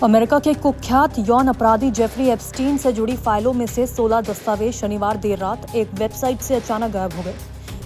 America के कुख्यात यौन अपराधी जेफरी एप्स्टीन से जुड़ी फाइलों में से 16 दस्तावेज शनिवार देर रात एक वेबसाइट से अचानक गायब हो गए।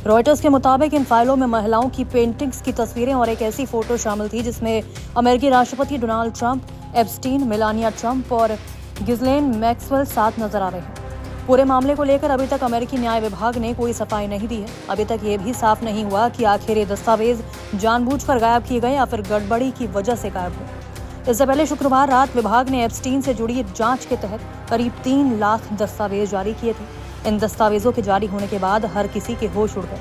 रॉयटर्स के मुताबिक इन फाइलों में महिलाओं की पेंटिंग्स की तस्वीरें और एक ऐसी फोटो शामिल थी जिसमें अमेरिकी राष्ट्रपति Donald Trump, Epstein, Melania Trump और गिस्लेन मैक्सवेल साथ नजर आ रहे हैं। पूरे मामले को लेकर अभी तक अमेरिकी न्याय विभाग ने कोई सफाई नहीं दी है। अभी तक ये भी साफ नहीं हुआ कि आखिर ये दस्तावेज जानबूझकर गायब किए गए या फिर गड़बड़ी की वजह से गायब हुए। इससे पहले शुक्रवार रात विभाग ने एप्स्टीन से जुड़ी जांच के तहत करीब 3 लाख दस्तावेज जारी किए थे। इन दस्तावेजों के जारी होने के बाद हर किसी के होश उड़ गए।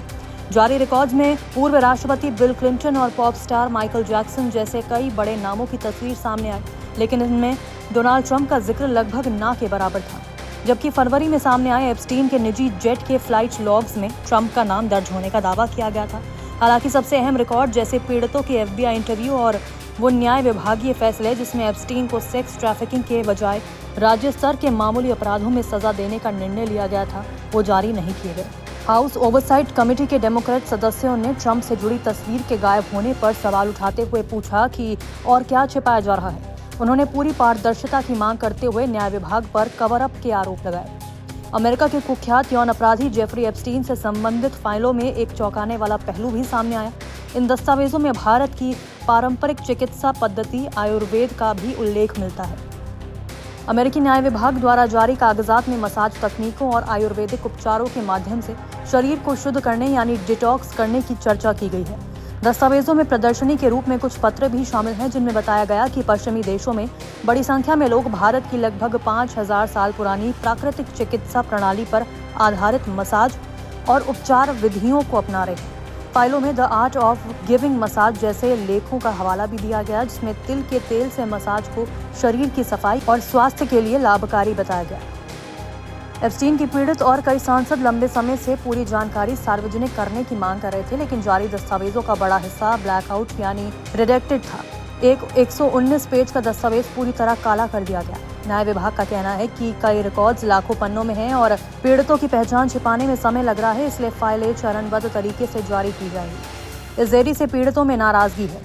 जारी रिकॉर्ड्स में पूर्व राष्ट्रपति बिल क्लिंटन और पॉप स्टार माइकल जैक्सन जैसे कई बड़े नामों की तस्वीर सामने आई, लेकिन इनमें डोनाल्ड ट्रंप का जिक्र लगभग ना के बराबर था। जबकि फरवरी में सामने आए एप्स्टीन के निजी जेट के फ्लाइट लॉग्स में ट्रंप का नाम दर्ज होने का दावा किया गया था। हालांकि सबसे अहम रिकॉर्ड जैसे पीड़ितों के FBI इंटरव्यू और वो न्याय विभागीय फैसले जिसमें एप्स्टीन को सेक्स ट्रैफिकिंग के बजाय राज्य स्तर के मामूली अपराधों में सजा देने का निर्णय लिया गया था, वो जारी नहीं किए गए। हाउस ओवरसाइट कमेटी के डेमोक्रेट सदस्यों ने ट्रंप से जुड़ी तस्वीर के गायब होने पर सवाल उठाते हुए पूछा कि और क्या छिपाया जा रहा है। उन्होंने पूरी पारदर्शिता की मांग करते हुए न्याय विभाग पर कवर अप के आरोप लगाए। अमेरिका के कुख्यात यौन अपराधी जेफरी एप्स्टीन से संबंधित फाइलों में एक चौंकाने वाला पहलू भी सामने आया। इन दस्तावेजों में भारत की पारंपरिक चिकित्सा पद्धति आयुर्वेद का भी उल्लेख मिलता है। अमेरिकी न्याय विभाग द्वारा जारी कागजात में मसाज तकनीकों और आयुर्वेदिक उपचारों के माध्यम से शरीर को शुद्ध करने यानी डिटॉक्स करने की चर्चा की गई है। दस्तावेजों में प्रदर्शनी के रूप में कुछ पत्र भी शामिल हैं जिनमें बताया गया कि पश्चिमी देशों में बड़ी संख्या में लोग भारत की लगभग 5000 साल पुरानी प्राकृतिक चिकित्सा प्रणाली पर आधारित मसाज और उपचार विधियों को अपना रहे हैं। फाइलों में the art of giving massage जैसे लेखों का हवाला भी दिया गया जिसमें तिल के तेल से मसाज को शरीर की सफाई और स्वास्थ्य के लिए लाभकारी बताया गया। एप्स्टीन की पीड़ित और कई सांसद लंबे समय से पूरी जानकारी सार्वजनिक करने की मांग कर रहे थे, लेकिन जारी दस्तावेजों का बड़ा हिस्सा ब्लैकआउट यानी रिडेक्टेड था। एक 119 पेज का दस्तावेज पूरी तरह काला कर दिया गया। न्याय विभाग का कहना है कि कई रिकॉर्ड्स लाखों पन्नों में हैं और पीड़ितों की पहचान छिपाने में समय लग रहा है, इसलिए फाइलें चरणबद्ध तरीके से जारी की जाएंगी। इस देरी से पीड़ितों में नाराजगी है।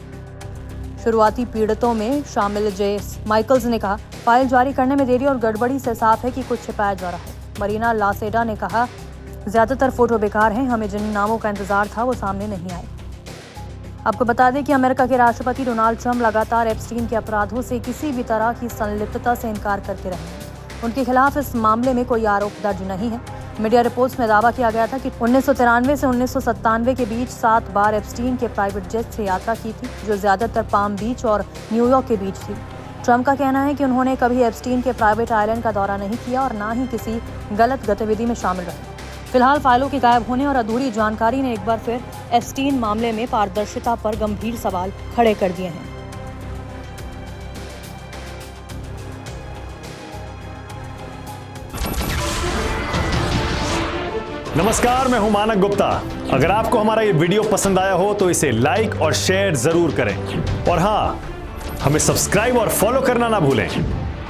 शुरुआती पीड़ितों में शामिल जेस माइकल्स ने कहा, फाइल जारी करने में देरी और गड़बड़ी से साफ है कि कुछ छिपाया जा रहा है। मरीना लासेडा ने कहा, ज्यादातर फोटो बेकार हैं, हमें जिन नामों का इंतजार था वो सामने नहीं आए। आपको बता दें कि अमेरिका के राष्ट्रपति डोनाल्ड ट्रंप लगातार एप्स्टीन के अपराधों से किसी भी तरह की संलिप्तता से इनकार करते रहे हैं। उनके खिलाफ इस मामले में कोई आरोप दर्ज नहीं है। मीडिया रिपोर्ट्स में दावा किया गया था कि 1993 से 1997 के बीच 7 बार एप्स्टीन के प्राइवेट जेट से यात्रा की थी, जो ज्यादातर पाम बीच और न्यूयॉर्क के बीच थी। ट्रंप का कहना है कि उन्होंने कभी एप्स्टीन के प्राइवेट आइलैंड का दौरा नहीं किया और ना ही किसी गलत गतिविधि में शामिल रहे। फिलहाल फाइलों के गायब होने और अधूरी जानकारी ने एक बार फिर एप्स्टीन मामले में पारदर्शिता पर गंभीर सवाल खड़े कर दिए हैं। नमस्कार, मैं हूं मानक गुप्ता। अगर आपको हमारा ये वीडियो पसंद आया हो तो इसे लाइक और शेयर जरूर करें और हाँ, हमें सब्सक्राइब और फॉलो करना ना भूलें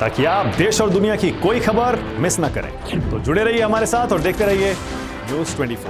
ताकि आप देश और दुनिया की कोई खबर मिस ना करें। तो जुड़े रहिए हमारे साथ और देखते रहिए News 24।